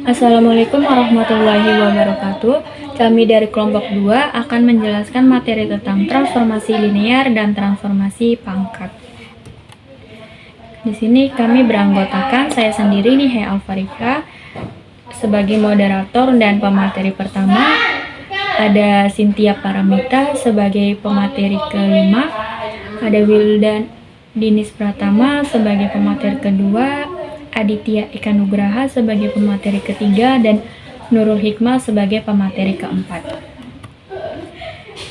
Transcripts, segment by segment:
Assalamualaikum warahmatullahi wabarakatuh. Kami dari kelompok 2 akan menjelaskan materi tentang transformasi linear dan transformasi pangkat. Di sini kami beranggotakan saya sendiri nih, Alfarika, sebagai moderator dan pemateri pertama. Ada Cynthia Paramita sebagai pemateri kelima. Ada Wildan Dinis Pratama sebagai pemateri kedua. Aditya Eka Nugraha sebagai pemateri ketiga dan Nurul Hikmah sebagai pemateri keempat.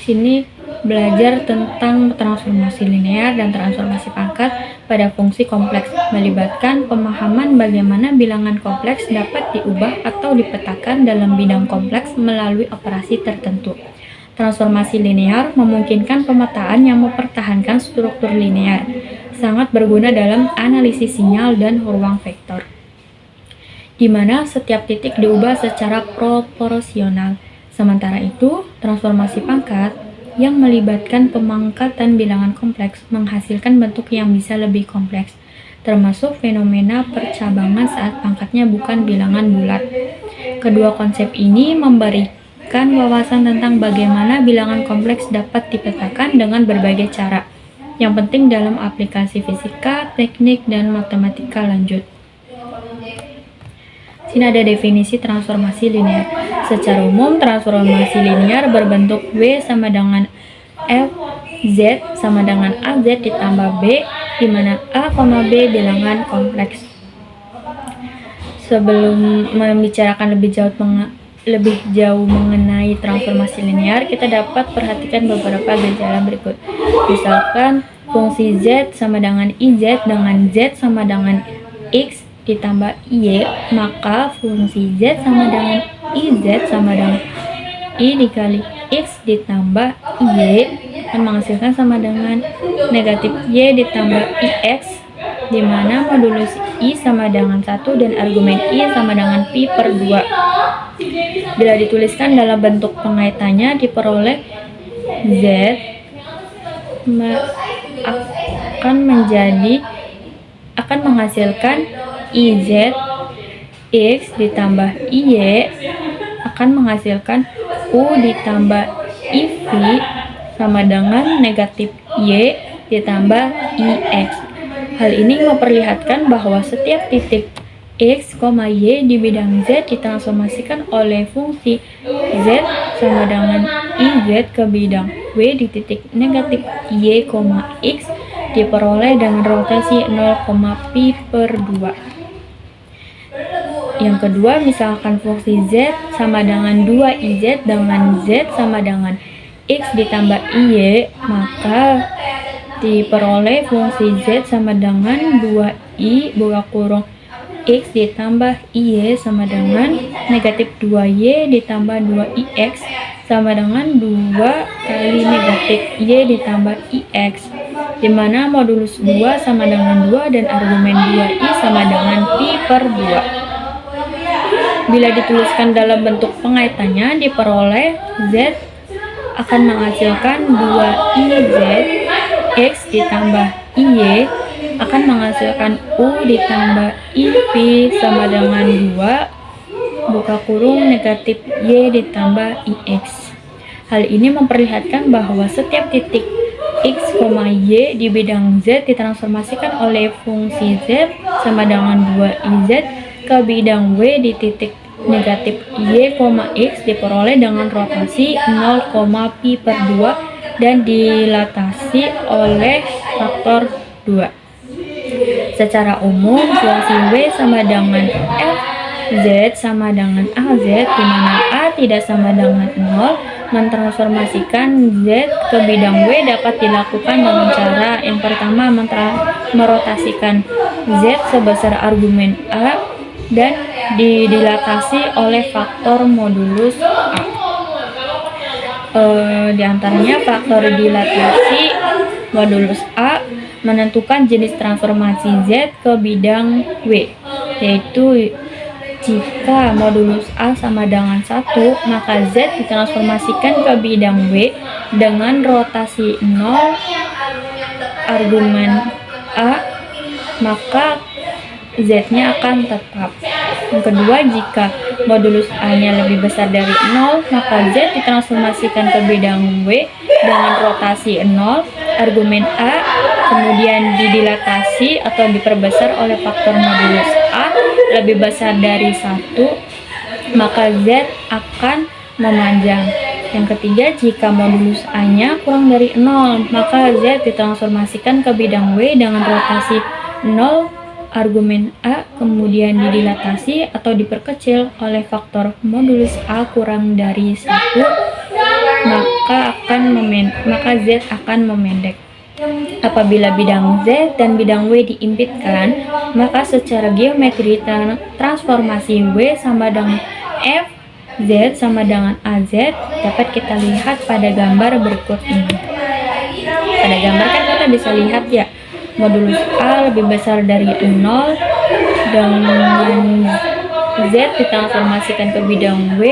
Sini belajar tentang transformasi linear dan transformasi pangkat pada fungsi kompleks, melibatkan pemahaman bagaimana bilangan kompleks dapat diubah atau dipetakan dalam bidang kompleks melalui operasi tertentu. Transformasi linear memungkinkan pemetaan yang mempertahankan struktur linear, sangat berguna dalam analisis sinyal dan ruang vektor, di mana setiap titik diubah secara proporsional. Sementara itu, transformasi pangkat yang melibatkan pemangkatan bilangan kompleks menghasilkan bentuk yang bisa lebih kompleks, termasuk fenomena percabangan saat pangkatnya bukan bilangan bulat. Kedua konsep ini memberikan wawasan tentang bagaimana bilangan kompleks dapat dipetakan dengan berbagai cara yang penting dalam aplikasi fisika, teknik, dan matematika lanjut. Sini ada definisi transformasi linear. Secara umum, transformasi linear berbentuk W sama dengan F, Z sama dengan AZ ditambah B, di mana A, B bilangan kompleks. Sebelum membicarakan lebih jauh mengenai transformasi linear, kita dapat perhatikan beberapa gejala berikut. Misalkan fungsi Z sama dengan IZ dengan Z sama dengan X ditambah Y, maka fungsi Z sama dengan IZ sama dengan I dikali X ditambah Y akan menghasilkan sama dengan negatif Y ditambah IX, di mana modulus I sama dengan 1 dan argumen I sama dengan pi per 2. Bila dituliskan dalam bentuk pengaitannya, diperoleh Z akan menghasilkan IZ X ditambah IY akan menghasilkan U ditambah IV sama dengan negatif Y ditambah IX. Hal ini memperlihatkan bahwa setiap titik X, Y di bidang Z ditransformasikan oleh fungsi Z sama dengan IZ ke bidang W di titik negatif Y, X diperoleh dengan rotasi 0, pi per 2. Yang kedua, misalkan fungsi Z sama dengan 2IZ dengan Z sama dengan X ditambah IY, maka diperoleh fungsi Z sama dengan 2I buka kurung X ditambah IY sama dengan negatif 2Y ditambah 2IX sama dengan 2 kali negatif Y ditambah IX, di mana modulus 2 sama dengan 2 dan argumen 2I sama dengan pi per 2. Bila dituliskan dalam bentuk pengaitannya, diperoleh Z akan menghasilkan 2IZ X ditambah IY akan menghasilkan U ditambah IP sama dengan 2 buka kurung negatif Y ditambah IX. Hal ini memperlihatkan bahwa setiap titik X, Y di bidang Z ditransformasikan oleh fungsi Z sama dengan 2IZ ke bidang W di titik negatif Y, X diperoleh dengan rotasi 0, pi per 2 dan dilatasi oleh faktor 2. Secara umum, fungsi W sama dengan F, Z sama dengan AZ, di mana A tidak sama dengan 0, mentransformasikan Z ke bidang W dapat dilakukan dengan cara yang pertama, merotasikan Z sebesar argumen A dan dilatasi oleh faktor modulus A. Di antaranya faktor dilatasi modulus A menentukan jenis transformasi Z ke bidang W, yaitu jika modulus A sama dengan 1, maka Z ditransformasikan ke bidang W dengan rotasi 0 argumen A, maka Z-nya akan tetap. Yang kedua, jika modulus A-nya lebih besar dari 0, maka Z ditransformasikan ke bidang W dengan rotasi 0, argumen A kemudian didilatasi atau diperbesar oleh faktor modulus A lebih besar dari 1, maka Z akan memanjang. Yang ketiga, jika modulus A-nya kurang dari 0, maka Z ditransformasikan ke bidang W dengan rotasi 0, argumen A kemudian didilatasi atau diperkecil oleh faktor modulus A kurang dari 1, maka Z akan memendek. Apabila bidang Z dan bidang W diimpitkan, maka secara geometri transformasi W sama dengan F, Z sama dengan AZ dapat kita lihat pada gambar berikut ini. Pada gambar kan kita bisa lihat ya, modulus A lebih besar dari 0 dengan Z ditransformasikan ke bidang W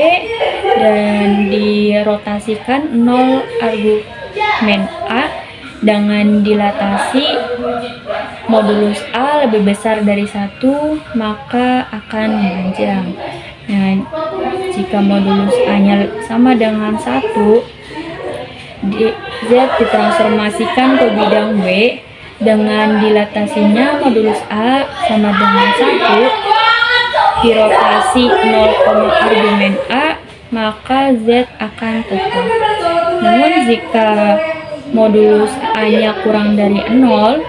dan dirotasikan 0 argumen A dengan dilatasi modulus A lebih besar dari 1, maka akan memanjang. Nah, jika modulus A-nya sama dengan 1, Z ditransformasikan ke bidang W dengan dilatasinya modulus A sama dengan 1, dirotasi 0, argumen A, maka Z akan tetap. Namun jika modulus A-nya kurang dari 0,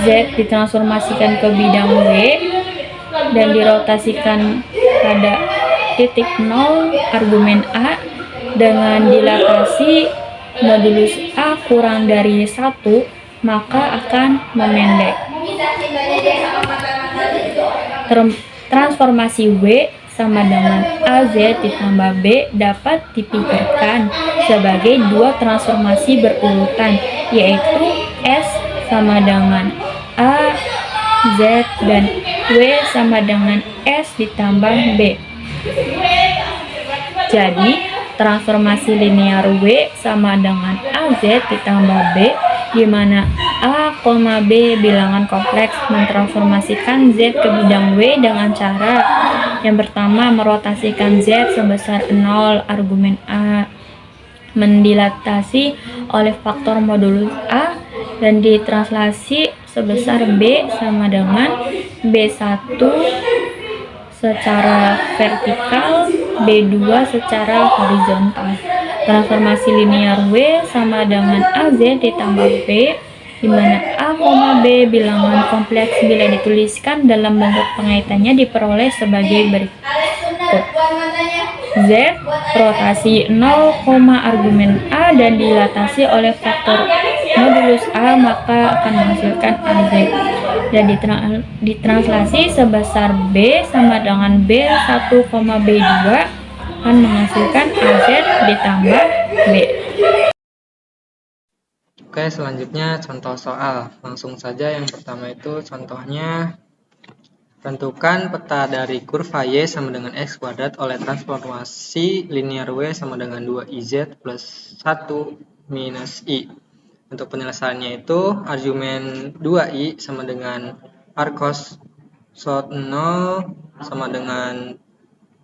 Z ditransformasikan ke bidang W dan dirotasikan pada titik 0, argumen A, dengan dilatasi modulus A kurang dari 1, maka akan memendek. Transformasi W sama dengan AZ ditambah B dapat dipikirkan sebagai dua transformasi berurutan, yaitu S sama dengan A, Z, dan W sama dengan S ditambah B. Jadi, transformasi linear W sama dengan AZ ditambah B, di mana A, B bilangan kompleks mentransformasikan Z ke bidang W dengan cara yang pertama merotasikan Z sebesar 0, argumen A mendilatasi oleh faktor modulus A dan ditranslasi sebesar B sama dengan B1 secara vertikal, B2 secara horizontal. Transformasi linear W sama dengan AZ ditambah B, di mana A, B bilangan kompleks bila dituliskan dalam bentuk pengaitannya diperoleh sebagai berikut. Z rotasi 0, argumen A dan dilatasi oleh faktor modulus A, maka akan menghasilkan AZ, dan ditranslasi sebesar B sama dengan B1, B2 akan menghasilkan AZ ditambah B. Oke, selanjutnya contoh soal. Langsung saja yang pertama itu contohnya, tentukan peta dari kurva Y sama dengan X kuadrat oleh transformasi linear W sama dengan 2IZ plus 1 minus I. Untuk penyelesaiannya itu, argumen 2I sama dengan arcos sot 0 sama dengan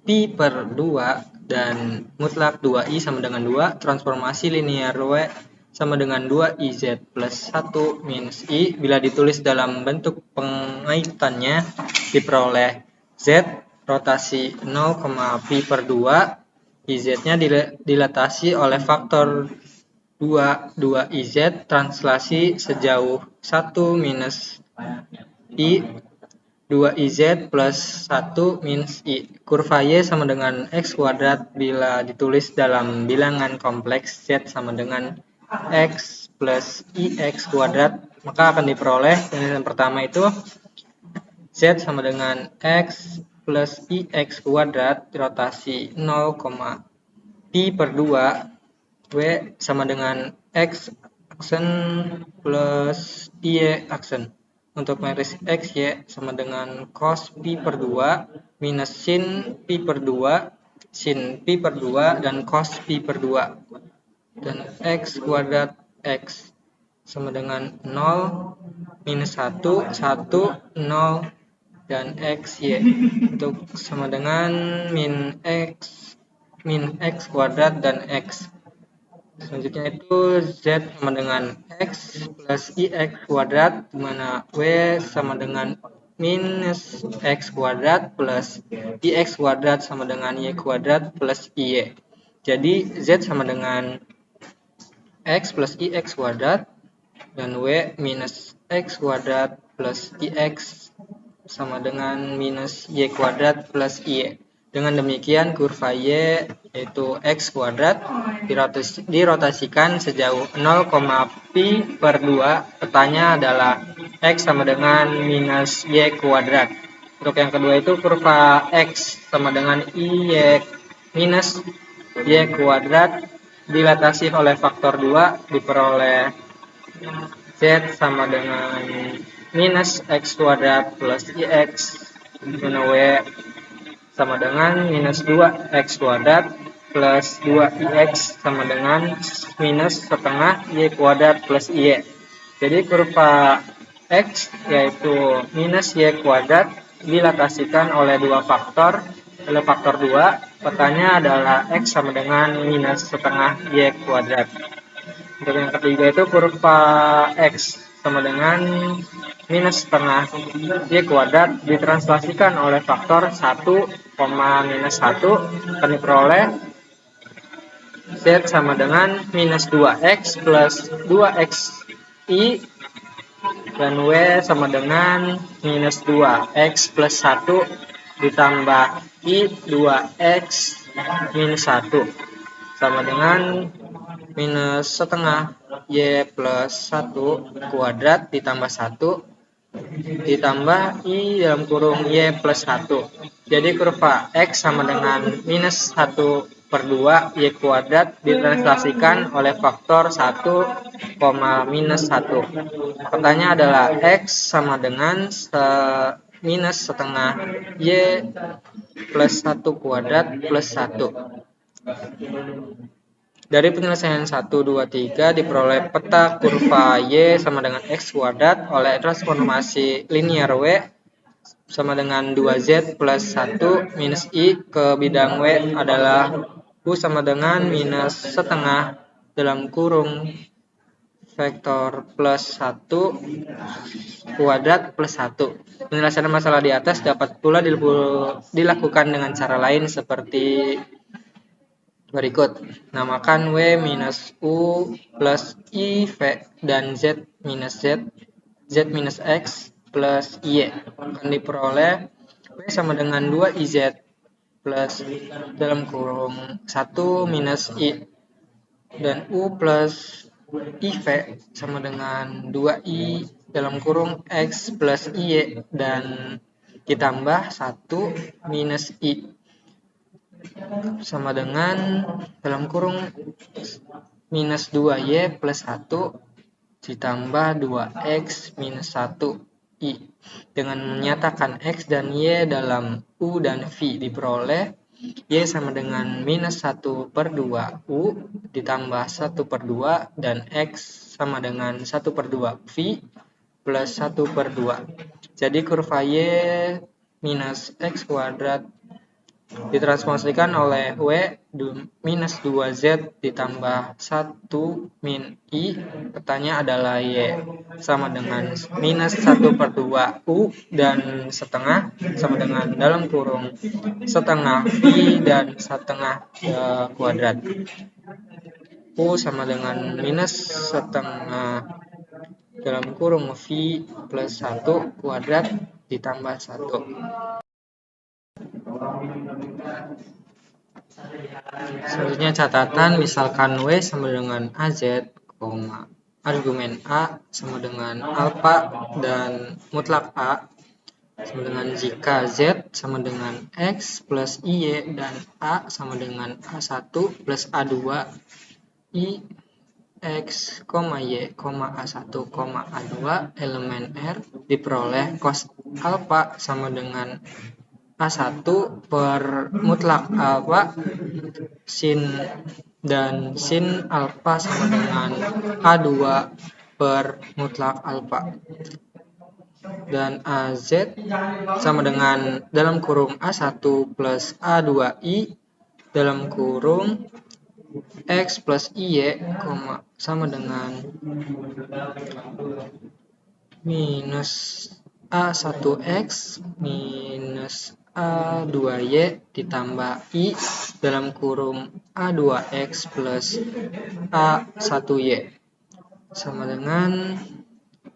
pi per 2 dan mutlak 2I sama dengan 2, transformasi linear W sama dengan 2IZ plus 1 minus I. Bila ditulis dalam bentuk pengaitannya diperoleh Z rotasi 0, pi per 2, IZ-nya dilatasi oleh faktor 2IZ translasi sejauh 1 minus I 2IZ plus 1 minus I. Kurva Y sama dengan X kuadrat bila ditulis dalam bilangan kompleks Z sama dengan X plus IX kuadrat, maka akan diperoleh yang pertama itu Z sama dengan X plus IX kuadrat rotasi 0, pi per 2 W sama dengan X aksen plus Y aksen. Untuk matris X, Y sama dengan cos pi per 2 minus sin pi per 2, sin pi per 2, dan cos pi per 2. Dan X kuadrat X sama dengan 0, minus 1, 1, 0, dan x, y. Untuk sama dengan min x kuadrat dan x. Selanjutnya itu z sama dengan x plus ix kuadrat, di mana w sama dengan minus x kuadrat plus ix kuadrat sama dengan y kuadrat plus y. Jadi z sama dengan x plus ix kuadrat dan w minus x kuadrat plus ix sama dengan minus y kuadrat plus y. Dengan demikian kurva y yaitu x kuadrat dirotasikan sejauh 0, pi per 2. Petanya adalah x sama dengan minus y kuadrat. Untuk yang kedua itu kurva x sama dengan y minus y kuadrat dilatasi oleh faktor 2 diperoleh z sama dengan minus x kuadrat plus ix mana w sama dengan minus 2x kuadrat plus 2ix sama dengan minus setengah y kuadrat plus y. Jadi kurva x yaitu minus y kuadrat dilatasikan oleh faktor 2. Petanya adalah x sama dengan minus setengah y kuadrat. Untuk yang ketiga itu kurva x sama dengan minus setengah y kuadrat ditranslasikan oleh faktor 1, minus 1 akan diperoleh z sama dengan minus 2x plus 2x i dan w sama dengan minus 2x plus 1 ditambah i 2x minus 1 sama dengan minus setengah y plus 1 kuadrat ditambah 1 ditambah i dalam kurung y plus 1. Jadi kurva x sama dengan minus 1 per 2 y kuadrat ditranslasikan oleh faktor 1, minus 1. Pertanyaannya adalah x sama dengan minus setengah y plus 1 kuadrat plus 1. Dari penyelesaian 1, 2, 3 diperoleh peta kurva y sama dengan x kuadrat oleh transformasi linear w sama dengan 2z plus 1 minus i ke bidang w adalah u sama dengan minus setengah dalam kurung vektor plus 1 kuadrat plus 1. Penyelesaian masalah di atas dapat pula dilakukan dengan cara lain seperti berikut. Namakan W minus U plus I V dan Z minus X plus Y. Akan diperoleh W sama dengan 2IZ plus dalam kurung 1 minus I dan U plus IV sama dengan 2I dalam kurung X plus Y dan ditambah 1 minus I sama dengan dalam kurung minus 2y plus 1 ditambah 2x minus 1i. Dengan menyatakan x dan y dalam u dan v diperoleh y sama dengan minus 1 per 2 u ditambah 1 per 2 dan x sama dengan 1 per 2 v plus 1 per 2. Jadi kurva y minus x kuadrat ditransformasikan oleh W minus 2Z ditambah 1 min I. Petanya adalah Y sama dengan minus 1 per 2 U dan setengah sama dengan dalam kurung setengah V dan setengah kuadrat. U sama dengan minus setengah dalam kurung V plus 1 kuadrat ditambah 1. Selanjutnya catatan, misalkan W sama dengan AZ, argumen A sama dengan alfa dan mutlak A sama dengan jika Z sama dengan X plus IY dan A sama dengan A1 plus A2 I X, Y, A1, A2 elemen R diperoleh cos alfa sama dengan A1 per mutlak alfa sin dan sin alfa sama dengan A2 per mutlak alfa. Dan AZ sama dengan dalam kurung A1 plus A2I dalam kurung X plus IY, sama dengan minus A1X minus A2Y ditambah I dalam kurung A2X plus A1Y sama dengan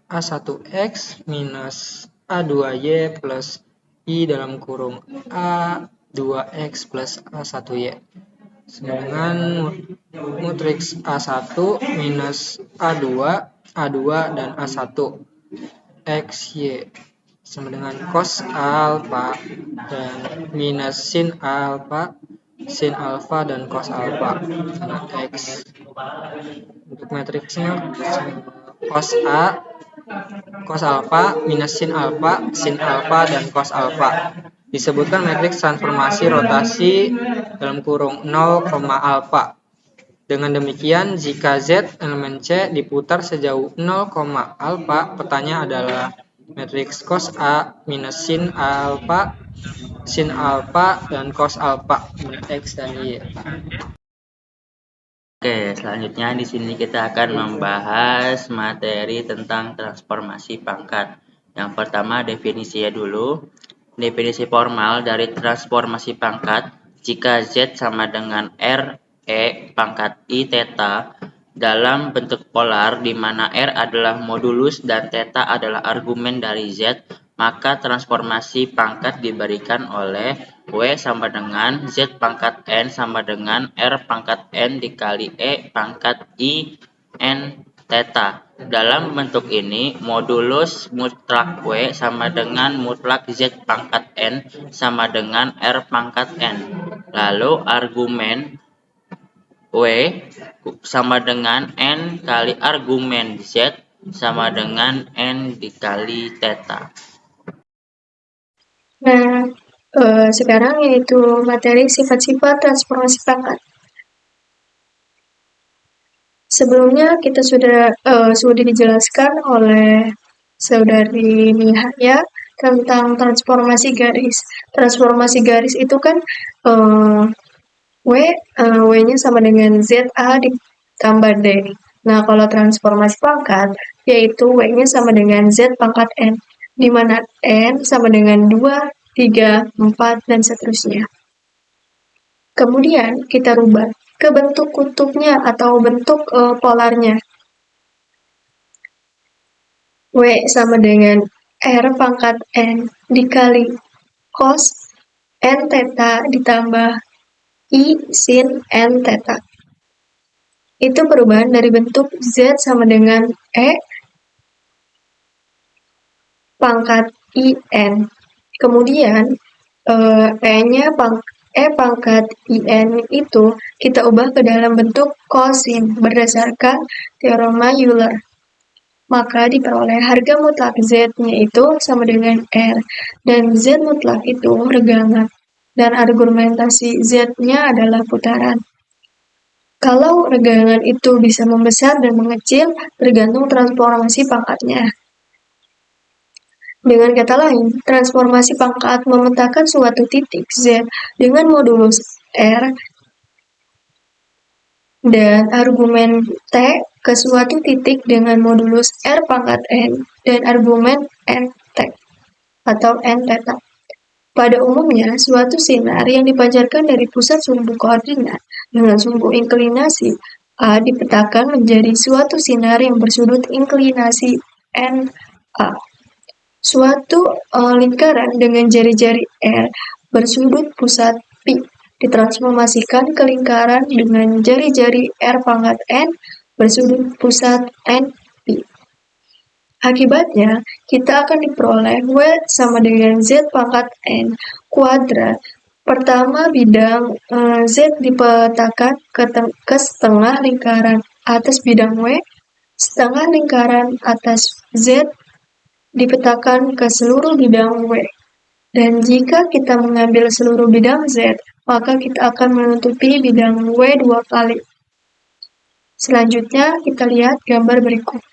A1X minus A2Y plus I dalam kurung A2X plus A1Y sama dengan matriks A1 minus A2, A2 dan A1 XY sama dengan cos alfa dan minus sin alfa dan cos alfa dengan X. Untuk matriksnya cos A, cos alfa minus sin alfa dan cos alfa. Disebutkan matriks transformasi rotasi dalam kurung 0, alfa. Dengan demikian, jika Z elemen C diputar sejauh 0, alfa, petanya adalah matriks cos A minus sin alfa, dan cos alfa dengan X dan Y. Oke, selanjutnya di sini kita akan membahas materi tentang transformasi pangkat. Yang pertama definisinya dulu. Definisi formal dari transformasi pangkat, jika Z sama dengan R, E pangkat I theta dalam bentuk polar di mana R adalah modulus dan theta adalah argumen dari Z, maka transformasi pangkat diberikan oleh W sama dengan Z pangkat N sama dengan R pangkat N dikali E pangkat I N theta. Dalam bentuk ini, modulus mutlak W sama dengan mutlak Z pangkat N sama dengan R pangkat N. Lalu argumen W sama dengan N kali argumen Z sama dengan N dikali theta. Nah, sekarang yaitu materi sifat-sifat transformasi pangkat. Sebelumnya kita sudah dijelaskan oleh saudari Nihaya tentang transformasi garis. Transformasi garis itu kan W-nya sama dengan ZA ditambah D. Nah, kalau transformasi pangkat, yaitu W-nya sama dengan Z pangkat N, di mana N sama dengan 2, 3, 4, dan seterusnya. Kemudian kita rubah ke bentuk kutubnya atau bentuk polarnya. W sama dengan R pangkat N dikali cos N theta ditambah I sin N theta. Itu perubahan dari bentuk Z sama dengan E pangkat IN. Kemudian E pangkat IN itu kita ubah ke dalam bentuk kosin berdasarkan teorema Euler. Maka diperoleh harga mutlak Z-nya itu sama dengan R. Dan Z mutlak itu regangan. Dan argumentasi Z-nya adalah putaran. Kalau regangan itu bisa membesar dan mengecil, tergantung transformasi pangkatnya. Dengan kata lain, transformasi pangkat memetakan suatu titik Z dengan modulus R dan argumen T ke suatu titik dengan modulus R pangkat N dan argumen NT atau N theta. Pada umumnya, suatu sinar yang dipancarkan dari pusat sumbu koordinat dengan sumbu inklinasi A dipetakan menjadi suatu sinar yang bersudut inklinasi NA. Suatu lingkaran dengan jari-jari R bersudut pusat P ditransformasikan ke lingkaran dengan jari-jari R pangkat N bersudut pusat NP. Akibatnya, kita akan diperoleh W sama dengan Z pangkat N kuadrat. Pertama, bidang Z dipetakan ke setengah lingkaran atas bidang W, setengah lingkaran atas Z dipetakan ke seluruh bidang W. Dan jika kita mengambil seluruh bidang Z, maka kita akan menutupi bidang W 2 kali. Selanjutnya, kita lihat gambar berikut.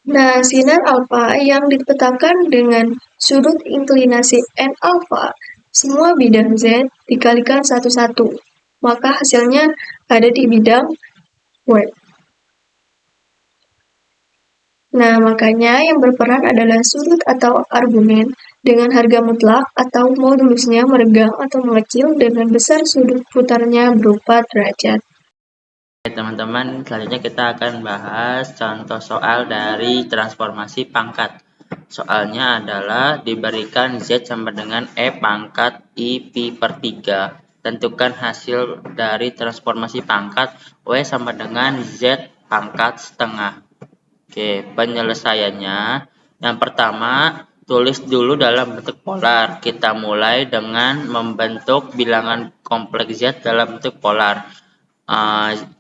Nah, sinar alfa yang dipetakan dengan sudut inklinasi n alfa, semua bidang Z dikalikan satu-satu, maka hasilnya ada di bidang W. Nah, makanya yang berperan adalah sudut atau argumen dengan harga mutlak atau modulusnya meregang atau mengecil dengan besar sudut putarnya berupa derajat. Oke, teman-teman, selanjutnya kita akan bahas contoh soal dari transformasi pangkat. Soalnya adalah diberikan Z sama dengan E pangkat I Pi per 3. Tentukan hasil dari transformasi pangkat W sama dengan Z pangkat setengah. Oke, penyelesaiannya. Yang pertama, tulis dulu dalam bentuk polar. Kita mulai dengan membentuk bilangan kompleks Z dalam bentuk polar.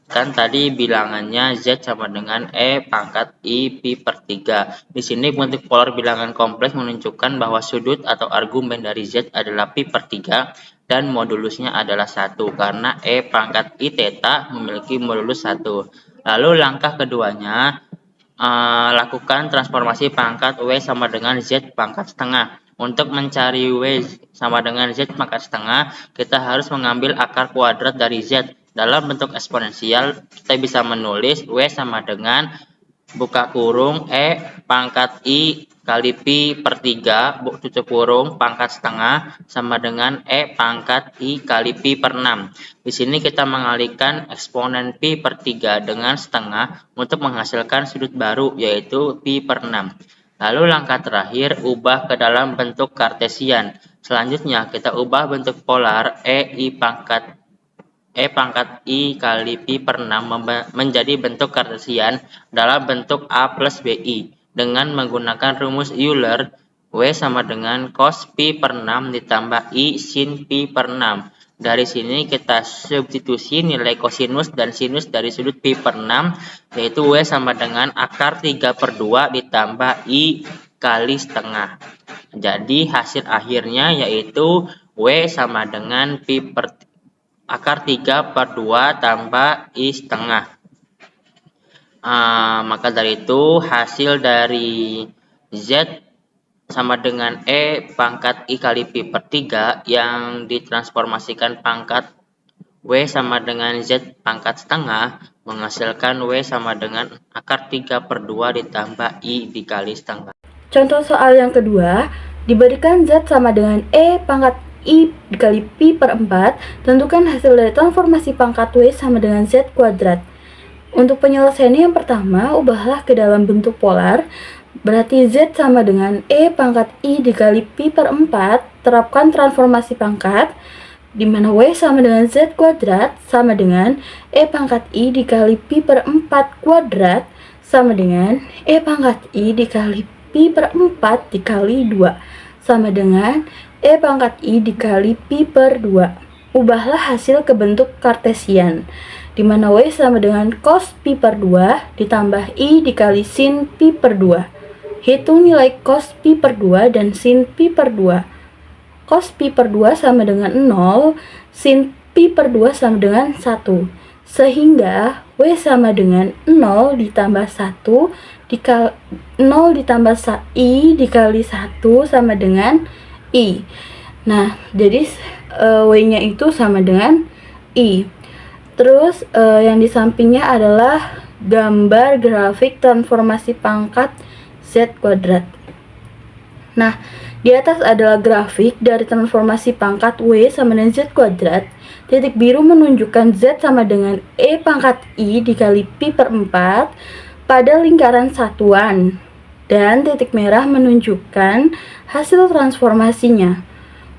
Kan tadi bilangannya Z sama dengan E pangkat I Pi per 3. Di sini bentuk polar bilangan kompleks menunjukkan bahwa sudut atau argumen dari Z adalah Pi per 3 dan modulusnya adalah 1 karena E pangkat I theta memiliki modulus 1. Lalu langkah keduanya, lakukan transformasi pangkat W sama dengan Z pangkat setengah. Untuk mencari W sama dengan Z pangkat setengah, kita harus mengambil akar kuadrat dari Z. Dalam bentuk eksponensial, kita bisa menulis W sama dengan buka kurung E pangkat I kali Pi per 3 tutup kurung pangkat setengah sama dengan E pangkat I kali Pi per 6. Di sini kita mengalihkan eksponen Pi per 3 dengan setengah untuk menghasilkan sudut baru yaitu Pi per 6. Lalu langkah terakhir, ubah ke dalam bentuk kartesian. Selanjutnya kita ubah bentuk polar E pangkat I kali Pi per 6 menjadi bentuk kartesian dalam bentuk A plus BI. Dengan menggunakan rumus Euler, W sama dengan cos Pi per 6 ditambah I sin Pi per 6. Dari sini kita substitusi nilai kosinus dan sinus dari sudut Pi per 6, yaitu W sama dengan akar 3 per 2 ditambah I kali setengah. Jadi hasil akhirnya yaitu W sama dengan Pi per akar 3 per 2 tambah I setengah. Maka dari itu hasil dari Z sama dengan E pangkat I kali Pi per 3 yang ditransformasikan pangkat W sama dengan Z pangkat setengah menghasilkan W sama dengan akar 3 per 2 ditambah I dikali setengah. Contoh soal yang kedua, diberikan Z sama dengan E pangkat I dikali Pi per 4, tentukan hasil dari transformasi pangkat W sama dengan Z kuadrat. Untuk penyelesaiannya yang pertama, ubahlah ke dalam bentuk polar, berarti Z sama dengan E pangkat I dikali Pi per 4, terapkan transformasi pangkat, di mana W sama dengan Z kuadrat sama dengan E pangkat I dikali Pi per 4 kuadrat sama dengan E pangkat I dikali Pi per 4 dikali 2 sama dengan E pangkat I dikali Pi per 2. Ubahlah hasil ke bentuk kartesian, di mana W sama dengan cos Pi per 2 ditambah I dikali sin Pi per 2. Hitung nilai cos Pi per 2 dan sin Pi per 2. Cos Pi per 2 sama dengan 0, sin Pi per 2 sama dengan 1. Sehingga W sama dengan 0 ditambah 1 dikali 0 ditambah I dikali 1 sama dengan I. Nah, jadi W-nya itu sama dengan I. Terus yang di sampingnya adalah gambar grafik transformasi pangkat Z kuadrat. Nah, di atas adalah grafik dari transformasi pangkat W sama dengan Z kuadrat. Titik biru menunjukkan Z sama dengan E pangkat I dikali Pi per 4 pada lingkaran satuan. Dan titik merah menunjukkan hasil transformasinya.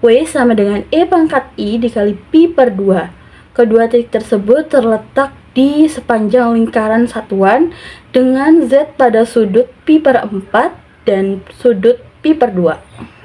W sama dengan E pangkat I dikali Pi per 2. Kedua titik tersebut terletak di sepanjang lingkaran satuan dengan Z pada sudut Pi per 4 dan sudut Pi per 2.